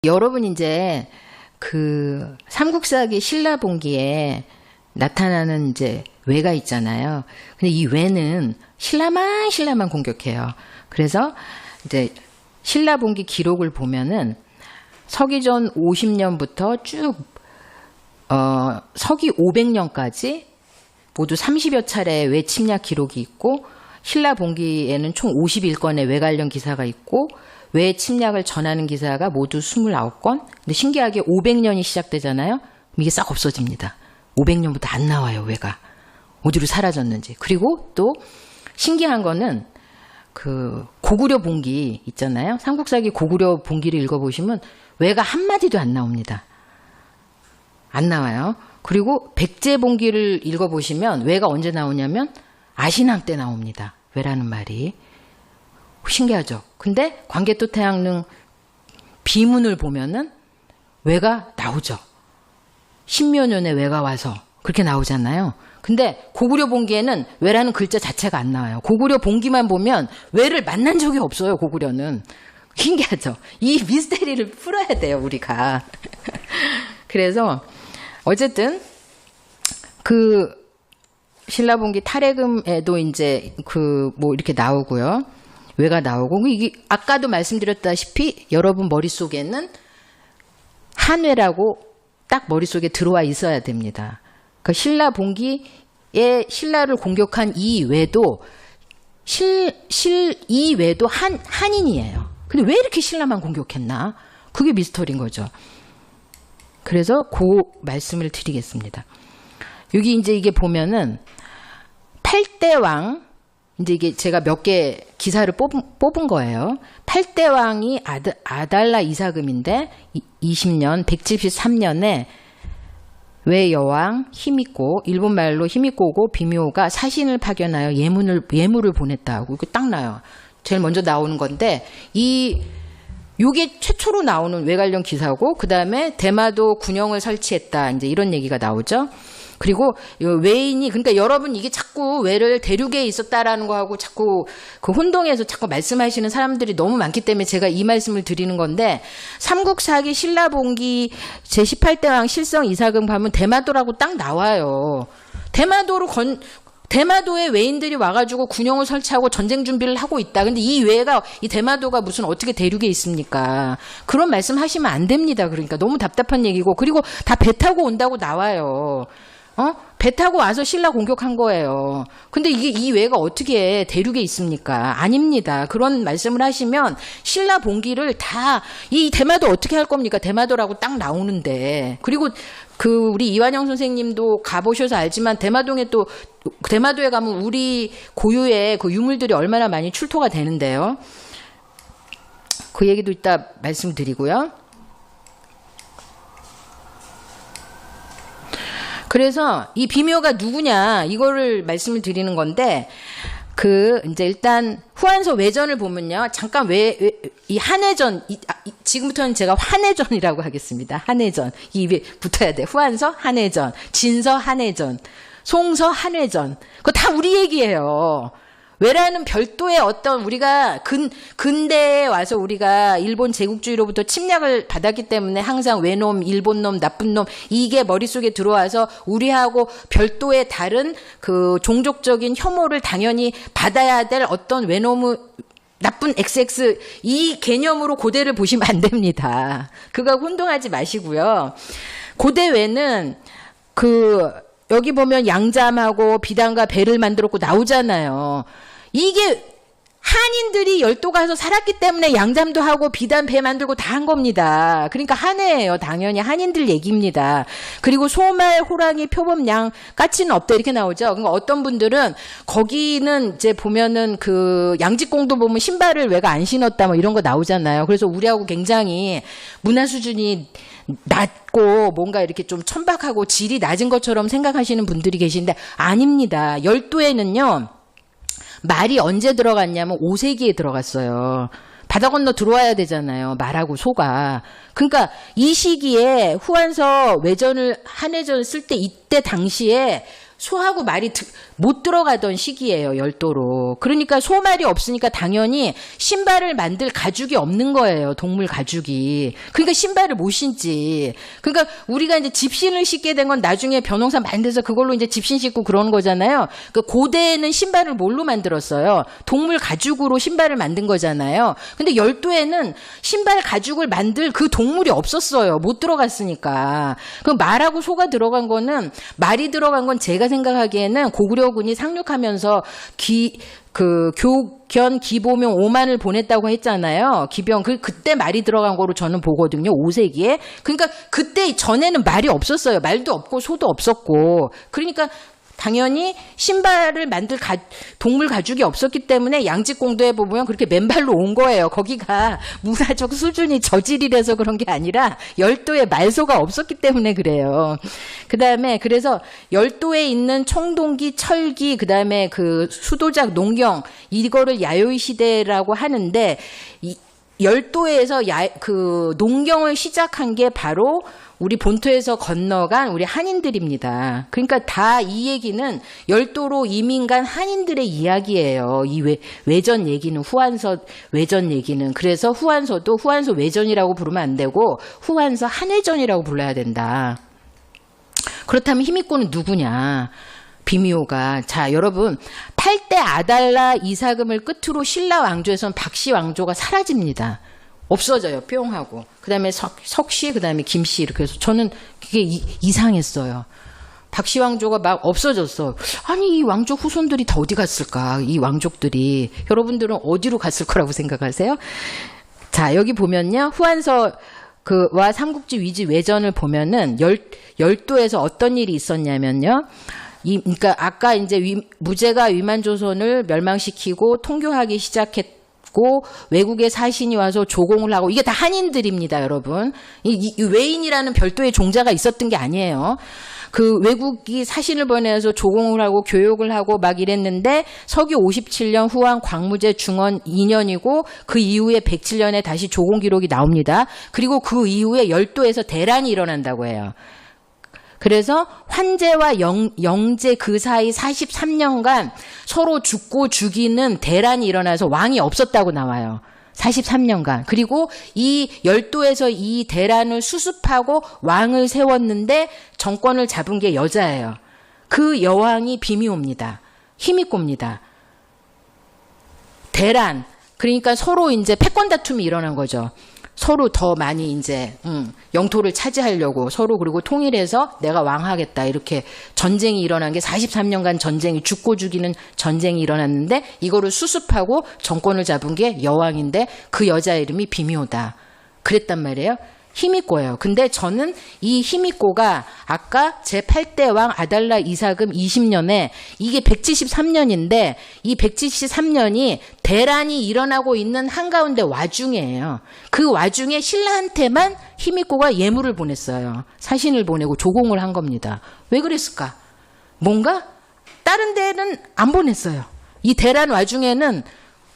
여러분 이제 그 삼국사기 신라봉기에 나타나는 이제 외가 있잖아요. 근데 이 외는 신라만 공격해요. 그래서 이제 신라봉기 기록을 보면은 서기전 50년부터 쭉 서기 500년까지 모두 30여 차례 외 침략 기록이 있고, 신라봉기에는 총 51건의 외 관련 기사가 있고, 외 침략을 전하는 기사가 모두 29건. 근데 신기하게 500년이 시작되잖아요. 이게 싹 없어집니다. 500년부터 안 나와요, 외가. 어디로 사라졌는지. 그리고 또 신기한 거는 그 고구려 봉기 있잖아요. 삼국사기 고구려 봉기를 읽어보시면 외가 한마디도 안 나옵니다. 안 나와요. 그리고 백제봉기를 읽어보시면 외가 언제 나오냐면 아신왕 때 나옵니다. 외라는 말이. 신기하죠. 근데 광개토태양릉 비문을 보면은 외가 나오죠. 신묘년에 외가 와서 그렇게 나오잖아요. 근데 고구려 봉기에는 외라는 글자 자체가 안 나와요. 고구려 봉기만 보면 외를 만난 적이 없어요. 고구려는. 신기하죠. 이 미스테리를 풀어야 돼요, 우리가. 그래서 어쨌든 그 신라봉기 탈해금에도 이제 그 뭐 이렇게 나오고요. 외가 나오고, 이게 아까도 말씀드렸다시피 여러분 머릿속에는 한외라고 딱 머릿속에 들어와 있어야 됩니다. 그 신라봉기에 신라를 공격한 이 외도 이 외도 한인이에요. 근데 왜 이렇게 신라만 공격했나? 그게 미스터리인 거죠. 그래서 그 말씀을 드리겠습니다. 여기 이제 이게 보면은 8대 왕, 이제 이게 제가 몇 개 기사를 뽑은 거예요. 8대 왕이 아달라 이사금인데 20년 173년에 외 여왕 히미코, 일본 말로 히미코고 비묘가 사신을 파견하여 예물을 보냈다고 이거 딱 나요. 제일 먼저 나오는 건데 요게 최초로 나오는 외 관련 기사고, 그 다음에 대마도 군영을 설치했다, 이제 이런 얘기가 나오죠. 그리고 외인이, 그러니까 여러분 이게 자꾸 외를 대륙에 있었다라는 거하고 자꾸 그 혼동해서 자꾸 말씀하시는 사람들이 너무 많기 때문에 제가 이 말씀을 드리는 건데, 삼국사기 신라봉기 제18대 왕 실성 이사금 가면 대마도라고 딱 나와요. 대마도에 외인들이 와가지고 군영을 설치하고 전쟁 준비를 하고 있다. 근데 이 대마도가 무슨 어떻게 대륙에 있습니까? 그런 말씀 하시면 안 됩니다. 그러니까 너무 답답한 얘기고, 그리고 다 배 타고 온다고 나와요. 배 타고 와서 신라 공격한 거예요. 근데 이 외가 어떻게 대륙에 있습니까? 아닙니다. 그런 말씀을 하시면 신라 봉기를 다, 이 대마도 어떻게 할 겁니까? 대마도라고 딱 나오는데. 그리고 우리 이완영 선생님도 가보셔서 알지만 대마도에 가면 우리 고유의 그 유물들이 얼마나 많이 출토가 되는데요. 그 얘기도 이따 말씀드리고요. 그래서 이 비묘가 누구냐, 이거를 말씀을 드리는 건데, 이제 일단 후한서 외전을 보면요. 잠깐 이 한해전, 지금부터는 제가 한해전이라고 하겠습니다. 한해전. 이 입에 붙어야 돼. 후한서 한해전, 진서 한해전, 송서 한해전. 그거 다 우리 얘기예요. 외라는 별도의 어떤, 우리가 근대에 와서 우리가 일본 제국주의로부터 침략을 받았기 때문에 항상 외놈, 일본놈, 나쁜 놈, 이게 머릿속에 들어와서 우리하고 별도의 다른 그 종족적인 혐오를 당연히 받아야 될 어떤 외놈의 나쁜 XX, 이 개념으로 고대를 보시면 안 됩니다. 그거 혼동하지 마시고요. 고대 외는 여기 보면 양잠하고 비단과 배를 만들었고 나오잖아요. 이게 한인들이 열도 가서 살았기 때문에 양잠도 하고 비단 배 만들고 다 한 겁니다. 그러니까 한해예요. 당연히 한인들 얘기입니다. 그리고 소말, 호랑이, 표범, 양, 까치는 없다 이렇게 나오죠. 그러니까 어떤 분들은 거기는 이제 보면은 그 양직공도 보면 신발을 외가 안 신었다 뭐 이런 거 나오잖아요. 그래서 우리하고 굉장히 문화 수준이 낮고 뭔가 이렇게 좀 천박하고 질이 낮은 것처럼 생각하시는 분들이 계신데 아닙니다. 열도에는요. 말이 언제 들어갔냐면 5세기에 들어갔어요. 바다 건너 들어와야 되잖아요. 말하고 소가. 그러니까 이 시기에 후한서 한해전 쓸 때 이때 당시에 소하고 말이 못 들어가던 시기예요. 열도로. 그러니까 소말이 없으니까 당연히 신발을 만들 가죽이 없는 거예요. 동물 가죽이. 그러니까 신발을 못 신지. 그러니까 우리가 이제 집신을 신게 된 건 나중에 변홍사 만들어서 그걸로 이제 집신 신고 그러는 거잖아요. 그 고대에는 신발을 뭘로 만들었어요? 동물 가죽으로 신발을 만든 거잖아요. 근데 열도에는 신발 가죽을 만들 그 동물이 없었어요. 못 들어갔으니까. 그 말하고 소가 들어간 거는, 말이 들어간 건 제가 생각하기에는 고구려군이 상륙하면서 교견 기보명 5만을 보냈다고 했잖아요. 기병 그때 말이 들어간 거로 저는 보거든요. 5세기에. 그러니까 그때 전에는 말이 없었어요. 말도 없고 소도 없었고. 그러니까 당연히 신발을 만들 동물 가죽이 없었기 때문에 양직공도에 보면 그렇게 맨발로 온 거예요. 거기가 문화적 수준이 저질이라서 그런 게 아니라 열도에 말소가 없었기 때문에 그래요. 그다음에 그래서 열도에 있는 청동기, 철기, 그다음에 그 수도작, 농경 이거를 야요이 시대라고 하는데 열도에서 그 농경을 시작한 게 바로 우리 본토에서 건너간 우리 한인들입니다. 그러니까 다 이 얘기는 열도로 이민 간 한인들의 이야기예요. 이 외전 얘기는, 후한서 외전 얘기는. 그래서 후한서도 후한서 외전이라고 부르면 안 되고 후한서 한해전이라고 불러야 된다. 그렇다면 히미코는 누구냐? 비미호가. 자, 여러분, 8대 아달라 이사금을 끝으로 신라 왕조에서는 박씨 왕조가 사라집니다. 없어져요. 뿅하고. 그 다음에 석씨, 그 다음에 김씨 이렇게 해서 저는 그게 이상했어요. 박씨 왕조가 막 없어졌어. 아니 이 왕족 후손들이 다 어디 갔을까? 이 왕족들이. 여러분들은 어디로 갔을 거라고 생각하세요? 자, 여기 보면요. 후한서 와 삼국지 위지 외전을 보면은 열도에서 어떤 일이 있었냐면요. 그러니까 아까 이제 무제가 위만조선을 멸망시키고 통교하기 시작했고 외국의 사신이 와서 조공을 하고 이게 다 한인들입니다, 여러분. 이 외인이라는 별도의 종자가 있었던 게 아니에요. 그 외국이 사신을 보내서 조공을 하고 교육을 하고 막 이랬는데 서기 57년 후한 광무제 중원 2년이고 그 이후에 107년에 다시 조공 기록이 나옵니다. 그리고 그 이후에 열도에서 대란이 일어난다고 해요. 그래서 환제와 영제 그 사이 43년간 서로 죽고 죽이는 대란이 일어나서 왕이 없었다고 나와요. 43년간. 그리고 이 열도에서 이 대란을 수습하고 왕을 세웠는데 정권을 잡은 게 여자예요. 그 여왕이 비미호입니다. 히미코입니다. 대란. 그러니까 서로 이제 패권 다툼이 일어난 거죠. 서로 더 많이 이제 영토를 차지하려고 서로 그리고 통일해서 내가 왕하겠다 이렇게 전쟁이 일어난 게 43년간 전쟁이 죽고 죽이는 전쟁이 일어났는데 이거를 수습하고 정권을 잡은 게 여왕인데 그 여자 이름이 비미호다. 그랬단 말이에요. 히미코예요. 근데 저는 이 히미코가 아까 제8대 왕 아달라 이사금 20년에 이게 173년인데 이 173년이 대란이 일어나고 있는 한가운데 와중이에요. 그 와중에 신라한테만 히미코가 예물을 보냈어요. 사신을 보내고 조공을 한 겁니다. 왜 그랬을까? 뭔가 다른 데는 안 보냈어요. 이 대란 와중에는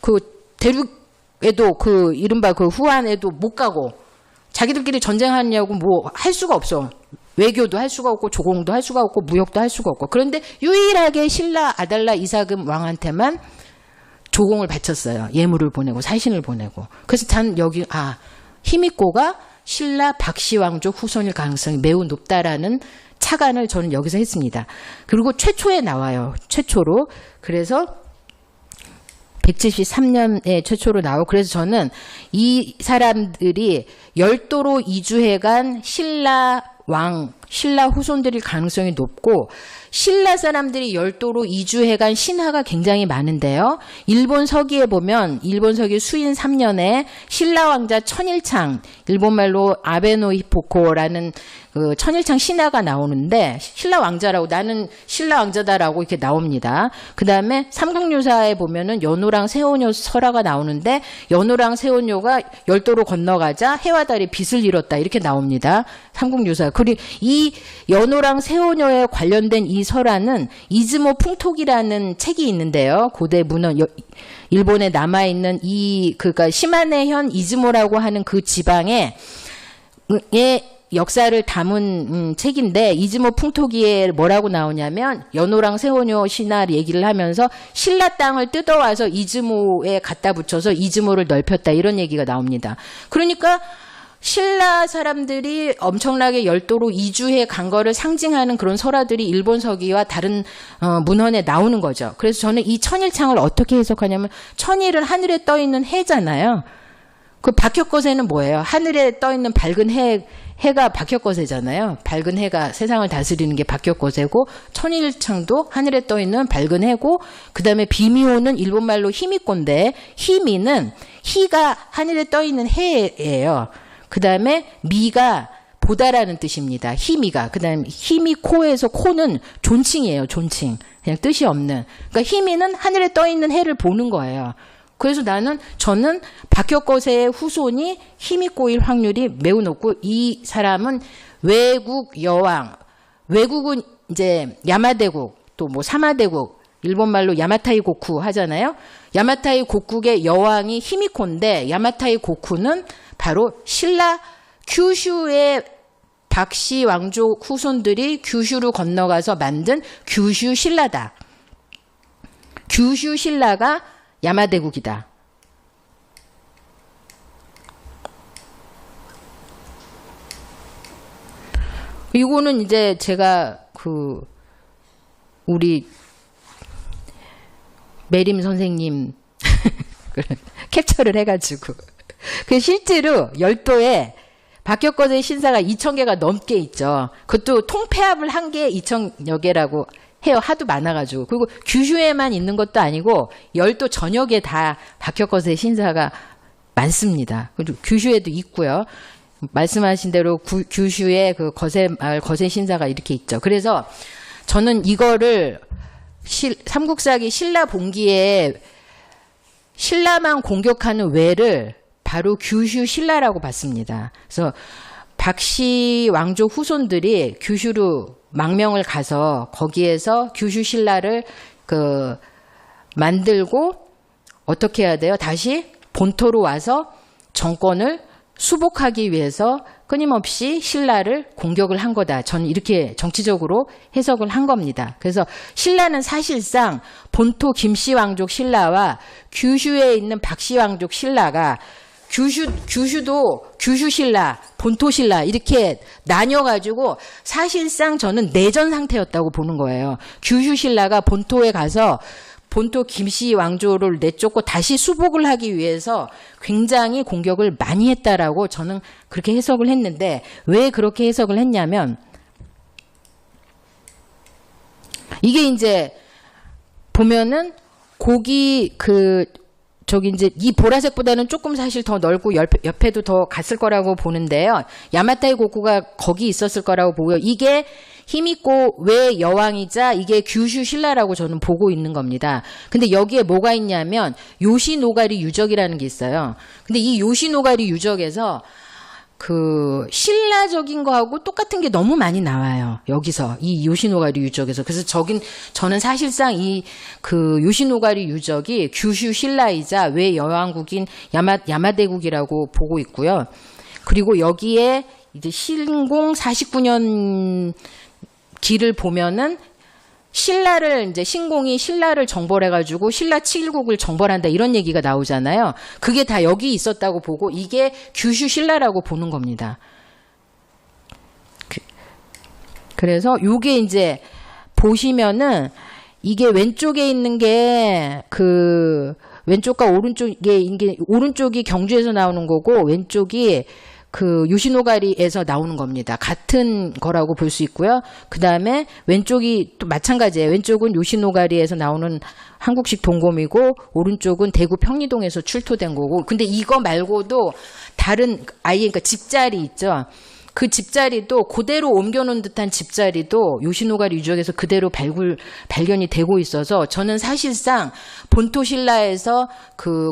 그 대륙에도 그 이른바 그 후한에도 못 가고 자기들끼리 전쟁하냐고 뭐 할 수가 없어. 외교도 할 수가 없고 조공도 할 수가 없고 무역도 할 수가 없고. 그런데 유일하게 신라 아달라 이사금 왕한테만 조공을 바쳤어요. 예물을 보내고 사신을 보내고. 그래서 전 여기 히미코가 신라 박씨 왕족 후손일 가능성이 매우 높다라는 착안을 저는 여기서 했습니다. 그리고 최초에 나와요. 최초로. 그래서 173년에 최초로 나오고 그래서 저는 이 사람들이 열도로 이주해간 신라 왕, 신라 후손들일 가능성이 높고 신라 사람들이 열도로 이주해간 신하가 굉장히 많은데요. 일본 서기에 보면 일본 서기 수인 3년에 신라 왕자 천일창, 일본말로 아베노히포코라는 그 천일창 신하가 나오는데 신라 왕자라고 나는 신라 왕자다라고 이렇게 나옵니다. 그 다음에 삼국유사에 보면은 연호랑 세원효 설화가 나오는데 연호랑 세원효가 열도로 건너가자 해와 달이 빛을 잃었다 이렇게 나옵니다. 삼국유사. 그리고 이 연호랑 세원효에 관련된 이 설화는 이즈모 풍토기라는 책이 있는데요. 고대 문헌 일본에 남아 있는 그러니까 시마네현 이즈모라고 하는 그 지방에 역사를 담은 책인데 이즈모 풍토기에 뭐라고 나오냐면 연호랑 세원효 신화 얘기를 하면서 신라 땅을 뜯어와서 이즈모에 갖다 붙여서 이즈모를 넓혔다 이런 얘기가 나옵니다. 그러니까 신라 사람들이 엄청나게 열도로 이주해 간 거를 상징하는 그런 설화들이 일본 서기와 다른 문헌에 나오는 거죠. 그래서 저는 이 천일창을 어떻게 해석하냐면 천일은 하늘에 떠 있는 해잖아요. 그 박혁거세는 뭐예요? 하늘에 떠 있는 밝은 해가 박혁거세잖아요. 밝은 해가 세상을 다스리는 게 박혁거세고 천일창도 하늘에 떠 있는 밝은 해고 그다음에 비미호는 일본말로 히미꼬인데 히미는 희가 하늘에 떠 있는 해예요. 그다음에 미가 보다라는 뜻입니다. 희미가. 그다음에 희미코에서 코는 존칭이에요. 존칭. 그냥 뜻이 없는. 그러니까 희미는 하늘에 떠 있는 해를 보는 거예요. 그래서 저는 박혁거세의 후손이 희미꼬일 확률이 매우 높고 이 사람은 외국 여왕, 외국은 이제 야마대국, 또 뭐 사마대국, 일본말로 야마타이 고쿠 하잖아요. 야마타이 고국의 여왕이 히미코인데 야마타이 고쿠는 바로 신라 규슈의 박씨 왕족 후손들이 규슈로 건너가서 만든 규슈 신라다. 규슈 신라가 야마대국이다. 이거는 이제 제가 우리 매림 선생님 캡처를 해가지고 실제로 열도에 박혁거세 신사가 2,000개가 넘게 있죠. 그것도 통폐합을 한 게 2,000여 개라고 해요. 하도 많아가지고. 그리고 규슈에만 있는 것도 아니고 열도 전역에 다 박혁거세 신사가 많습니다. 그리고 규슈에도 있고요. 말씀하신 대로 규슈에 그 거세 신사가 이렇게 있죠. 그래서 저는 이거를 삼국사기 신라 본기에 신라만 공격하는 외를 바로 규슈 신라라고 봤습니다. 그래서 박씨 왕족 후손들이 규슈로 망명을 가서 거기에서 규슈 신라를 만들고 어떻게 해야 돼요? 다시 본토로 와서 정권을 수복하기 위해서 끊임없이 신라를 공격을 한 거다. 저는 이렇게 정치적으로 해석을 한 겁니다. 그래서 신라는 사실상 본토 김씨 왕족 신라와 규슈에 있는 박씨 왕족 신라가 규슈도 규슈 신라, 본토 신라 이렇게 나뉘어가지고 사실상 저는 내전 상태였다고 보는 거예요. 규슈 신라가 본토에 가서 본토 김씨 왕조를 내쫓고 다시 수복을 하기 위해서 굉장히 공격을 많이 했다라고 저는 그렇게 해석을 했는데 왜 그렇게 해석을 했냐면 이게 이제 보면은 저기 이제 이 보라색보다는 조금 사실 더 넓고 옆에도 더 갔을 거라고 보는데요. 야마타이 고쿠가 거기 있었을 거라고 보고요. 이게 히미코 외 여왕이자 이게 규슈 신라라고 저는 보고 있는 겁니다. 근데 여기에 뭐가 있냐면 요시노가리 유적이라는 게 있어요. 근데 이 요시노가리 유적에서 신라적인 거하고 똑같은 게 너무 많이 나와요. 여기서 이 요시노가리 유적에서. 그래서 저는 사실상 요시노가리 유적이 규슈 신라이자 외 여왕국인 야마대국이라고 보고 있고요. 그리고 여기에 이제 신공 49년 기를 보면은 신공이 신라를 정벌해가지고 신라 7국을 정벌한다 이런 얘기가 나오잖아요. 그게 다 여기 있었다고 보고 이게 규슈 신라라고 보는 겁니다. 그래서 요게 이제 보시면은 이게 왼쪽에 있는 게 왼쪽과 오른쪽이 경주에서 나오는 거고 왼쪽이 요시노가리에서 나오는 겁니다. 같은 거라고 볼 수 있고요. 그 다음에 왼쪽이 또 마찬가지예요. 왼쪽은 요시노가리에서 나오는 한국식 동검이고 오른쪽은 대구 평리동에서 출토된 거고. 근데 이거 말고도 다른 그러니까 집자리 있죠. 그 집자리도 그대로 옮겨놓은 듯한 집자리도 요시노가리 유적에서 그대로 발견이 되고 있어서 저는 사실상 본토 신라에서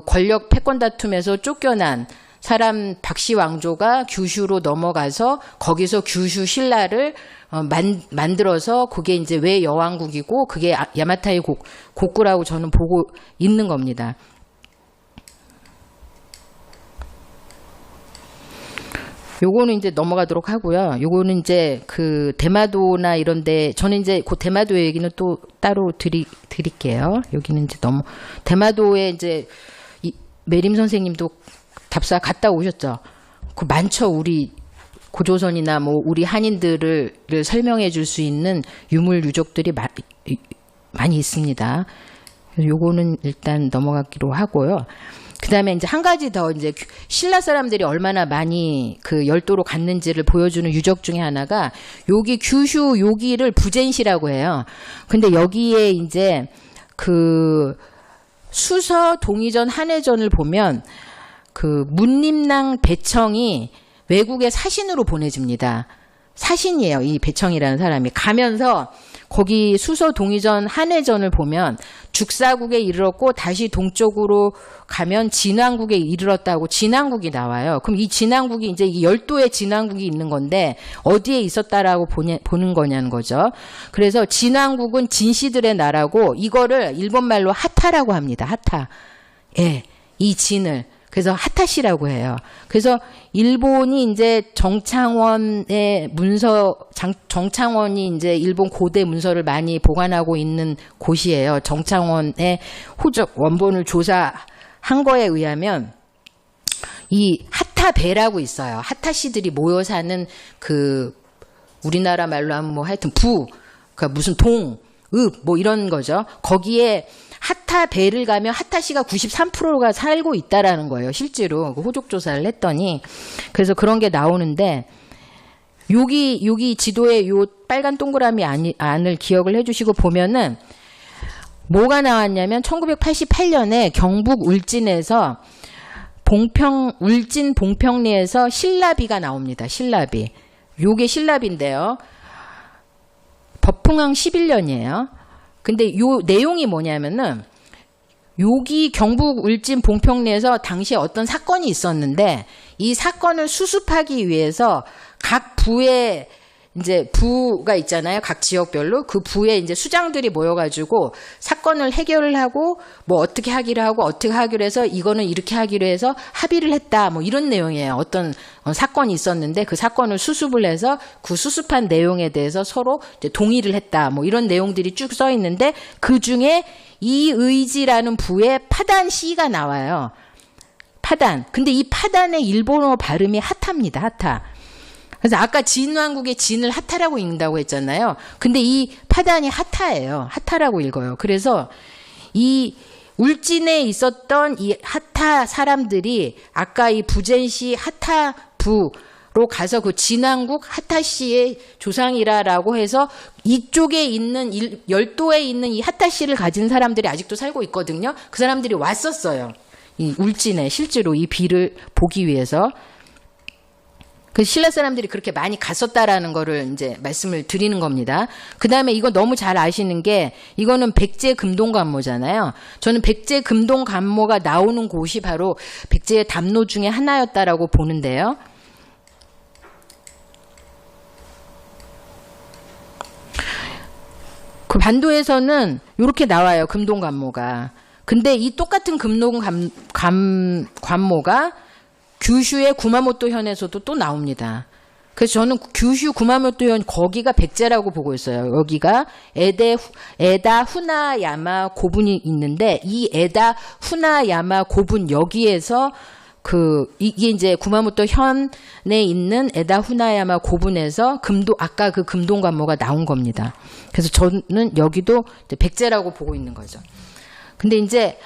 권력 패권 다툼에서 쫓겨난 사람 박씨 왕조가 규슈로 넘어가서 거기서 규슈 신라를 만들어서 그게 이제 외 여왕국이고 그게 야마타이 고쿠라고 저는 보고 있는 겁니다. 요거는 이제 넘어가도록 하고요. 요거는 이제 그 대마도나 이런데 저는 이제 그 대마도 얘기는 또 따로 드릴게요. 여기는 이제 너무 대마도에 이제 매림 선생님도 답사 갔다 오셨죠. 그 많죠. 우리 고조선이나 뭐 우리 한인들을 설명해 줄 수 있는 유물 유적들이 많이 있습니다. 요거는 일단 넘어가기로 하고요. 그 다음에 이제 한 가지 더 이제 신라 사람들이 얼마나 많이 그 열도로 갔는지를 보여주는 유적 중에 하나가 여기 규슈 여기를 부젠시라고 해요. 근데 여기에 이제 그 수서 동의전 한해전을 보면 그 문림랑 배청이 외국에 사신으로 보내집니다. 사신이에요. 이 배청이라는 사람이 가면서 거기 수서 동의전 한해전을 보면 죽사국에 이르렀고 다시 동쪽으로 가면 진왕국에 이르렀다고 진왕국이 나와요. 그럼 이 진왕국이 이제 이 열도의 진왕국이 있는 건데 어디에 있었다라고 보는 거냐는 거죠. 그래서 진왕국은 진씨들의 나라고 이거를 일본말로 하타라고 합니다. 하타. 예, 이 진을. 그래서 하타시라고 해요. 그래서 일본이 이제 정창원의 문서, 정창원이 이제 일본 고대 문서를 많이 보관하고 있는 곳이에요. 정창원의 호적 원본을 조사한 거에 의하면 이 하타배라고 있어요. 하타시들이 모여 사는 그 우리나라 말로 하면 뭐 하여튼 그러니까 무슨 뭐 이런 거죠. 거기에 하타배를 가면 하타시가 93%가 살고 있다라는 거예요. 실제로 호적 조사를 했더니 그래서 그런 게 나오는데 여기 지도에 요 빨간 동그라미 안을 기억을 해주시고 보면은 뭐가 나왔냐면 1988년에 경북 울진에서 울진 봉평리에서 신라비가 나옵니다. 신라비. 요게 신라비인데요. 법흥왕 11년이에요. 근데 요 내용이 뭐냐면은 여기 경북 울진 봉평리에서 당시에 어떤 사건이 있었는데 이 사건을 수습하기 위해서 각 부에 이제 부가 있잖아요. 각 지역별로 그 부에 이제 수장들이 모여가지고 사건을 해결을 하고 뭐 어떻게 하기로 하고 어떻게 하기로 해서 이거는 이렇게 하기로 해서 합의를 했다. 뭐 이런 내용이에요. 어떤 사건이 있었는데 그 사건을 수습을 해서 그 수습한 내용에 대해서 서로 이제 동의를 했다. 뭐 이런 내용들이 쭉 써 있는데 그 중에 이의지라는 부에 파단 시가 나와요. 파단. 근데 이 파단의 일본어 발음이 하타입니다. 하타. 그래서 아까 진왕국의 진을 하타라고 읽는다고 했잖아요. 근데 이 파단이 하타예요. 하타라고 읽어요. 그래서 이 울진에 있었던 이 하타 사람들이 아까 이 부젠시 하타부로 가서 그 진왕국 하타시의 조상이라고 해서 이쪽에 있는 열도에 있는 이 하타시를 가진 사람들이 아직도 살고 있거든요. 그 사람들이 왔었어요. 이 울진에 실제로 이 비를 보기 위해서. 그 신라 사람들이 그렇게 많이 갔었다라는 거를 이제 말씀을 드리는 겁니다. 그 다음에 이거 너무 잘 아시는 게 이거는 백제 금동관모잖아요. 저는 백제 금동관모가 나오는 곳이 바로 백제의 담로 중에 하나였다라고 보는데요. 그 반도에서는 이렇게 나와요. 금동관모가. 근데 이 똑같은 금동관모가 규슈의 구마모토 현에서도 또 나옵니다. 그래서 저는 규슈 구마모토 현 거기가 백제라고 보고 있어요. 여기가 에다 후나야마 고분이 있는데 이 에다 후나야마 고분 여기에서 이게 이제 구마모토 현에 있는 에다 후나야마 고분에서 아까 그 금동관모가 나온 겁니다. 그래서 저는 여기도 이제 백제라고 보고 있는 거죠. 근데 이제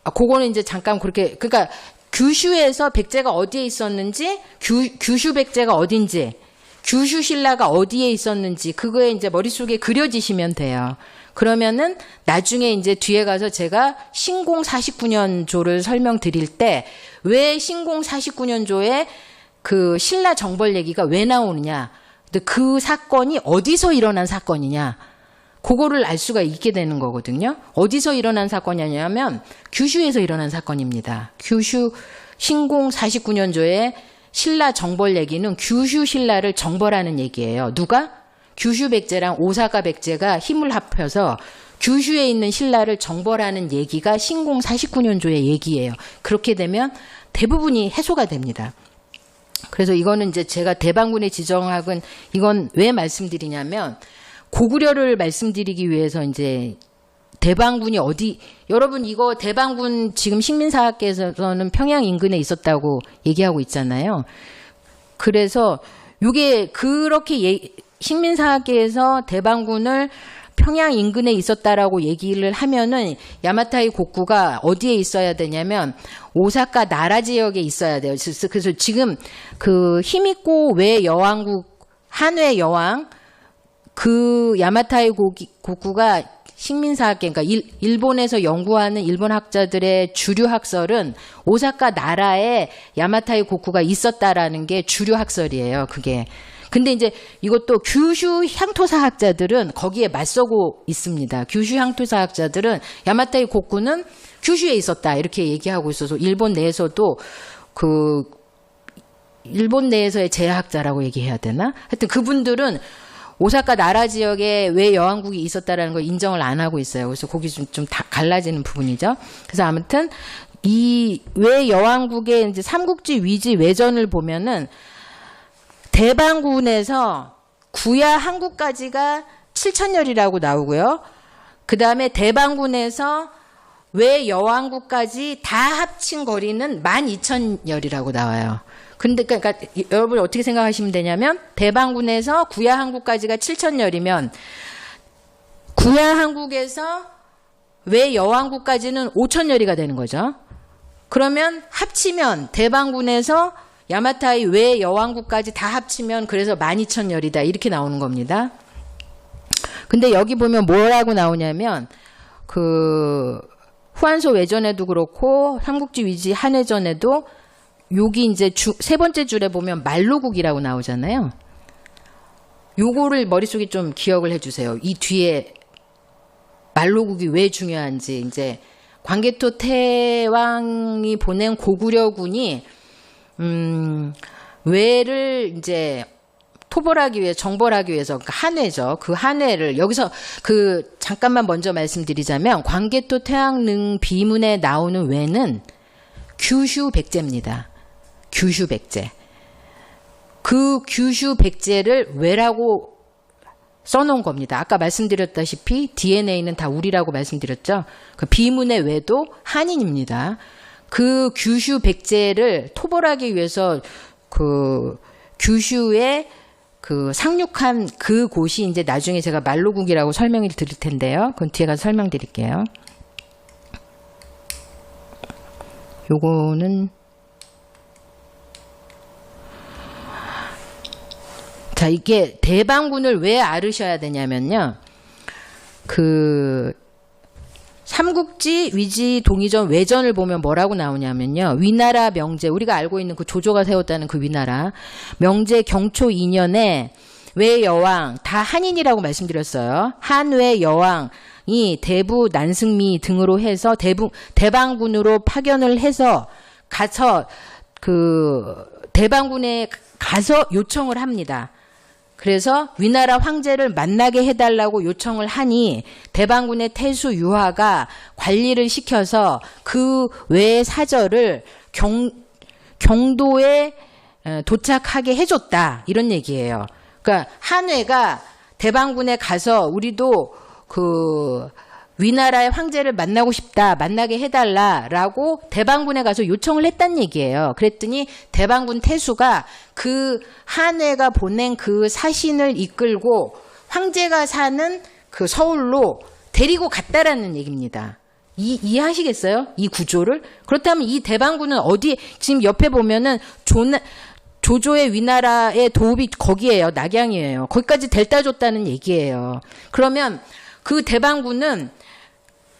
그거는 이제 잠깐 그러니까 규슈에서 백제가 어디에 있었는지, 규슈 백제가 어딘지, 규슈 신라가 어디에 있었는지, 그거에 이제 머릿속에 그려지시면 돼요. 그러면은 나중에 이제 뒤에 가서 제가 신공 49년조를 설명드릴 때, 왜 신공 49년조에 그 신라 정벌 얘기가 왜 나오느냐, 근데 그 사건이 어디서 일어난 사건이냐, 그거를 알 수가 있게 되는 거거든요. 어디서 일어난 사건이냐면 규슈에서 일어난 사건입니다. 규슈 신공 49년조의 신라 정벌 얘기는 규슈 신라를 정벌하는 얘기예요. 누가? 규슈 백제랑 오사카 백제가 힘을 합해서 규슈에 있는 신라를 정벌하는 얘기가 신공 49년조의 얘기예요. 그렇게 되면 대부분이 해소가 됩니다. 그래서 이거는 이제 제가 대방군의 지정학은 이건 왜 말씀드리냐면 고구려를 말씀드리기 위해서 이제 대방군이 어디 여러분 이거 대방군 지금 식민사학계에서는 평양 인근에 있었다고 얘기하고 있잖아요. 그래서 이게 그렇게 식민사학계에서 대방군을 평양 인근에 있었다라고 얘기를 하면은 야마타이 고쿠가 어디에 있어야 되냐면 오사카 나라 지역에 있어야 돼요. 그래서 지금 그 힘있고 외여왕국 한외 여왕 그 야마타이 고쿠가 식민사학계 그러니까 일본에서 연구하는 일본 학자들의 주류 학설은 오사카 나라에 야마타이 고쿠가 있었다라는 게 주류 학설이에요. 그게. 근데 이제 이것도 규슈 향토사학자들은 거기에 맞서고 있습니다. 규슈 향토사학자들은 야마타이 고쿠는 규슈에 있었다 이렇게 얘기하고 있어서 일본 내에서도 그 일본 내에서의 제학자라고 얘기해야 되나? 하여튼 그분들은 오사카 나라 지역에 왜 여왕국이 있었다라는 걸 인정을 안 하고 있어요. 그래서 거기 좀 갈라지는 부분이죠. 그래서 아무튼 이 왜 여왕국의 이제 삼국지 위지 외전을 보면은 대방군에서 구야 한국까지가 7,000열이라고 나오고요. 그 다음에 대방군에서 왜 여왕국까지 다 합친 거리는 12,000열이라고 나와요. 근데 그러니까 여러분 어떻게 생각하시면 되냐면 대방군에서 구야 한국까지가 7,000열이면 구야 한국에서 왜 여왕국까지는 5,000열이가 되는 거죠. 그러면 합치면 대방군에서 야마타이 왜 여왕국까지 다 합치면 그래서 12,000열이다 이렇게 나오는 겁니다. 근데 여기 보면 뭐라고 나오냐면 그 후한소 외전에도 그렇고 삼국지 위지 한해전에도 여기 이제 세 번째 줄에 보면 말로국이라고 나오잖아요. 요거를 머릿속에 좀 기억을 해주세요. 이 뒤에 말로국이 왜 중요한지 이제 광개토 태왕이 보낸 고구려군이 외를 이제 토벌하기 위해 정벌하기 위해서 그러니까 한회죠. 그 한회를 여기서 그 잠깐만 먼저 말씀드리자면 광개토 태왕릉 비문에 나오는 외는 규슈 백제입니다. 규슈 백제. 그 규슈 백제를 외라고 써놓은 겁니다. 아까 말씀드렸다시피 DNA는 다 우리라고 말씀드렸죠. 그 비문의 외도 한인입니다. 그 규슈 백제를 토벌하기 위해서 그 규슈에 그 상륙한 그 곳이 이제 나중에 제가 말로국이라고 설명을 드릴 텐데요. 그건 뒤에 가서 설명드릴게요. 요거는 자, 이게 대방군을 왜 앓으셔야 되냐면요. 그 삼국지 위지 동의전 외전을 보면 뭐라고 나오냐면요. 위나라 명제 우리가 알고 있는 그 조조가 세웠다는 그 위나라 명제 경초 2년에 외 여왕 다 한인이라고 말씀드렸어요. 한외 여왕이 대부 난승미 등으로 해서 대방군으로 파견을 해서 가서 그 대방군에 가서 요청을 합니다. 그래서 위나라 황제를 만나게 해달라고 요청을 하니 대방군의 태수 유화가 관리를 시켜서 그 외의 사절을 경도에 도착하게 해줬다 이런 얘기예요. 그러니까 한회가 대방군에 가서 우리도 그 위나라의 황제를 만나고 싶다, 만나게 해달라라고 대방군에 가서 요청을 했단 얘기예요. 그랬더니 대방군 태수가 그 한회가 보낸 그 사신을 이끌고 황제가 사는 그 서울로 데리고 갔다라는 얘기입니다. 이해하시겠어요? 이 구조를? 그렇다면 이 대방군은 어디, 지금 옆에 보면은 조조의 위나라의 도읍이 거기에요. 낙양이에요. 거기까지 델타 줬다는 얘기예요. 그러면 그 대방군은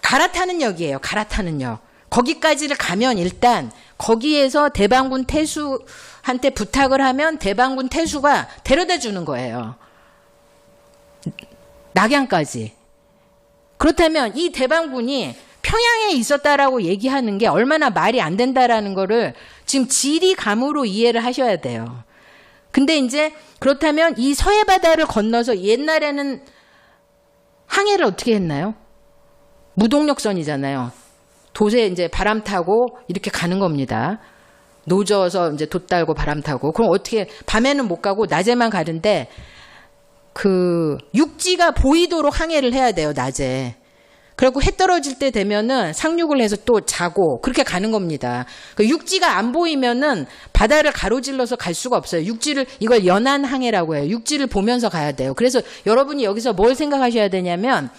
갈아타는 역이에요. 갈아타는 역. 거기까지를 가면 일단 거기에서 대방군 태수한테 부탁을 하면 대방군 태수가 데려다 주는 거예요. 낙양까지. 그렇다면 이 대방군이 평양에 있었다라고 얘기하는 게 얼마나 말이 안 된다라는 거를 지금 지리감으로 이해를 하셔야 돼요. 근데 이제 그렇다면 이 서해바다를 건너서 옛날에는 항해를 어떻게 했나요? 무동력선이잖아요. 도세 이제 바람 타고 이렇게 가는 겁니다. 노져서 이제 돛달고 바람 타고. 그럼 어떻게, 밤에는 못 가고 낮에만 가는데, 그, 육지가 보이도록 항해를 해야 돼요, 낮에. 그리고 해 떨어질 때 되면은 상륙을 해서 또 자고 그렇게 가는 겁니다. 그 육지가 안 보이면은 바다를 가로질러서 갈 수가 없어요. 육지를 이걸 연안 항해라고 해요. 육지를 보면서 가야 돼요. 그래서 여러분이 여기서 뭘 생각하셔야 되냐면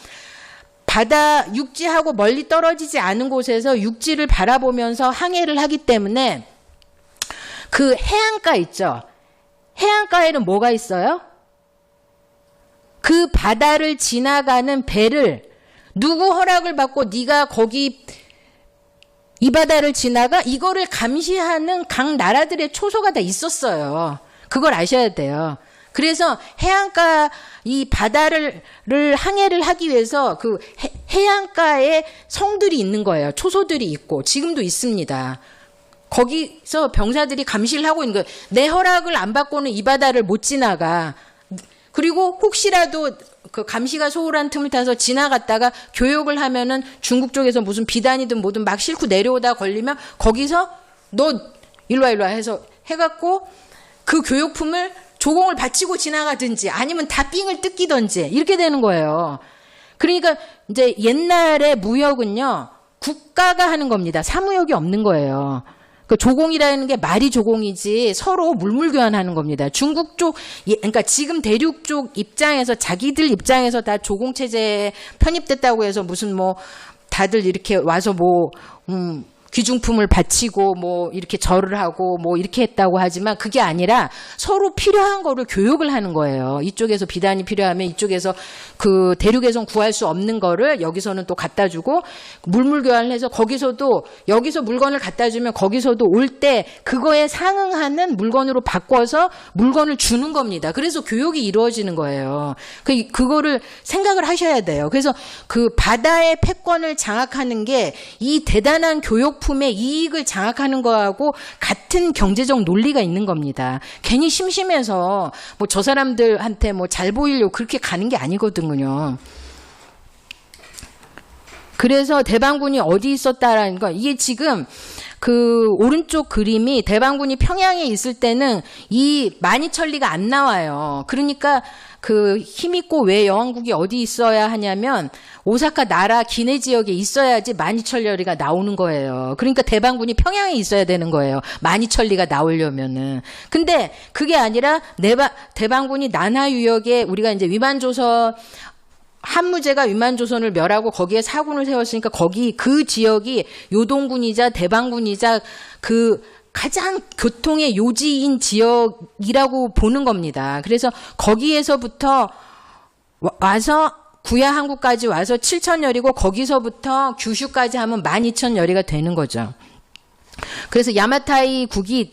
바다 육지하고 멀리 떨어지지 않은 곳에서 육지를 바라보면서 항해를 하기 때문에 그 해안가 있죠. 해안가에는 뭐가 있어요? 그 바다를 지나가는 배를 누구 허락을 받고 네가 거기 이 바다를 지나가? 이거를 감시하는 각 나라들의 초소가 다 있었어요. 그걸 아셔야 돼요. 그래서 해안가 이 바다를 항해를 하기 위해서 그 해안가에 성들이 있는 거예요. 초소들이 있고 지금도 있습니다. 거기서 병사들이 감시를 하고 있는 거예요. 내 허락을 안 받고는 이 바다를 못 지나가. 그리고 혹시라도 그 감시가 소홀한 틈을 타서 지나갔다가 교역을 하면은 중국 쪽에서 무슨 비단이든 뭐든 막 싣고 내려오다 걸리면 거기서 너 일로 와 해서 해갖고 그 교역품을 조공을 바치고 지나가든지 아니면 다 삥을 뜯기든지 이렇게 되는 거예요. 그러니까 이제 옛날의 무역은요 국가가 하는 겁니다. 사무역이 없는 거예요. 그 조공이라는 게 말이 조공이지 서로 물물 교환하는 겁니다. 중국 쪽, 그러니까 지금 대륙 쪽 입장에서 자기들 입장에서 다 조공 체제에 편입됐다고 해서 무슨 뭐 다들 이렇게 와서 뭐 귀중품을 바치고 뭐 이렇게 절을 하고 뭐 이렇게 했다고 하지만 그게 아니라 서로 필요한 거를 교역을 하는 거예요. 이쪽에서 비단이 필요하면 이쪽에서 그 대륙에선 구할 수 없는 거를 여기서는 또 갖다 주고 물물 교환을 해서 거기서도 여기서 물건을 갖다 주면 거기서도 올 때 그거에 상응하는 물건으로 바꿔서 물건을 주는 겁니다. 그래서 교역이 이루어지는 거예요. 그거를 생각을 하셔야 돼요. 그래서 그 바다의 패권을 장악하는 게 이 대단한 교역품의 이익을 장악하는 거하고 같은 경제적 논리가 있는 겁니다. 괜히 심심해서 뭐 저 사람들한테 뭐 잘 보이려고 그렇게 가는 게 아니거든요. 그래서 대방군이 어디 있었다라는 거 이게 지금 그 오른쪽 그림이 대방군이 평양에 있을 때는 이 만이천리가 안 나와요. 그러니까 그 힘있고 왜 여왕국이 어디 있어야 하냐면 오사카 나라 기내 지역에 있어야지 만이천리가 나오는 거예요. 그러니까 대방군이 평양에 있어야 되는 거예요. 만이천리가 나오려면은. 근데 그게 아니라 대방군이 난하유역에 우리가 이제 위만조선 한무제가 위만조선을 멸하고 거기에 사군을 세웠으니까 거기 그 지역이 요동군이자 대방군이자 그 가장 교통의 요지인 지역이라고 보는 겁니다. 그래서 거기에서부터 와서 구야 항구까지 와서 7,000여리고 거기서부터 규슈까지 하면 12,000여리가 되는 거죠. 그래서 야마타이 국이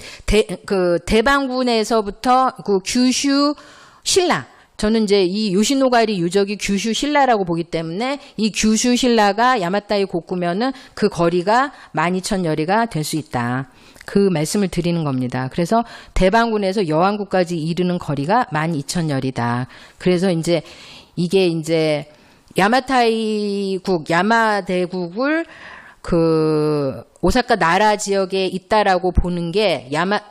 대방군에서부터 그 규슈 신라 저는 이제 이 요시노가리 유적이 규슈 신라라고 보기 때문에 이 규슈 신라가 야마타이 고구면은 그 거리가 12,000여리가 될 수 있다. 그 말씀을 드리는 겁니다. 그래서 대방군에서 여왕국까지 이르는 거리가 12,000여리다. 그래서 이제 이게 이제 야마타이국, 야마대국을 그 오사카 나라 지역에 있다라고 보는 게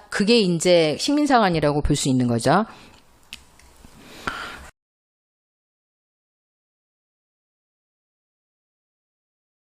그게 이제 식민사관이라고 볼 수 있는 거죠.